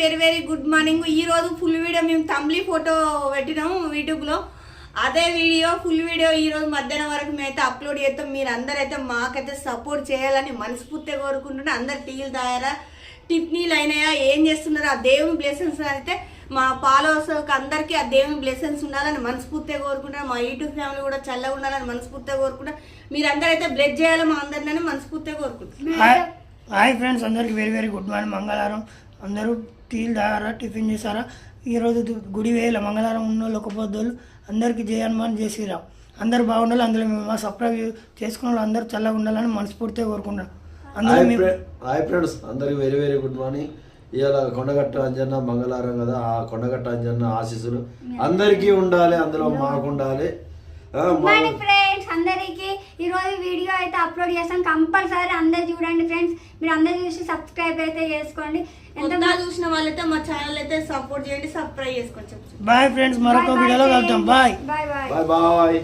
Very very good morning. ఈ రోజు full video మేము తమ్లీ ఫోటో పెట్టినాము యూట్యూబ్ లో. అదే వీడియో ఫుల్ వీడియో ఈ రోజు మధ్యాహ్నం వరకు మేమైతే అప్లోడ్ చేస్తాం. మీరు అందరైతే మాకైతే సపోర్ట్ చేయాలని మనస్ఫూర్తిగా కోరుకుంటున్నా. అందరు టీలు తాగారా, టిఫినీలు అయినాయా, ఏం చేస్తున్నారు, ఆ దేవుని బ్లెస్సింగ్స్ అయితే మా ఫాలోవర్స్ అందరికీ ఆ దేవుని బ్లెస్సింగ్స్ ఉండాలని మనస్ఫూర్తిగా కోరుకుంటున్నా. మా యూట్యూబ్ ఫ్యామిలీ కూడా చల్లగా ఉండాలని మనస్ఫూర్తిగా కోరుకుంటున్నా. మీరు అందరైతే బ్లెస్ చేయాలి మా అందరినీ మనస్ఫూర్తిగా కోరుకుంటున్నాను. హాయ్ ఫ్రెండ్స్, అందరికి వెరీ వెరీ గుడ్ మార్నింగ్. మంగళవారం అందరూ టీలు తాగారా, టిఫిన్ చేశారా? ఈరోజు గుడి వేయాల మంగళవారం ఉన్న వాళ్ళు ఒక పొద్దులు అందరికీ జయ హనుమాన్ జై శ్రీరామ్. అందరూ బాగుండాలి. అందులో మా సబ్స్క్రైబ్ చేసుకున్న వాళ్ళు అందరూ చల్లగా ఉండాలని మనస్ఫూర్తిగా కోరుకుంటున్నాం. హాయ్ ఫ్రెండ్స్, అందరికి వెరీ వెరీ గుడ్ మార్నింగ్. ఇవాళ కొండగట్ట అంజన్న మంగళవారం కదా, ఆ కొండగట్ట అంజన్న ఆశీస్సులు అందరికీ ఉండాలి, అందులో మాకు ఉండాలి. ఫ్రెండ్స్ అందరికి ఈరోజు వీడియో అయితే అప్లోడ్ చేస్తాం. కంపల్సరీ అందరు చూడండి ఫ్రెండ్స్. మీరు అందరు చూసి సబ్స్క్రైబ్ అయితే చేసుకోండి. ఎంత చూసిన వాళ్ళైతే మా ఛానల్ అయితే సపోర్ట్ చేయండి, సబ్స్క్రైబ్ చేసుకోండి. బాయ్ ఫ్రెండ్స్, మరొక వీడియోలో కలుద్దాం. Bye bye bye bye bye.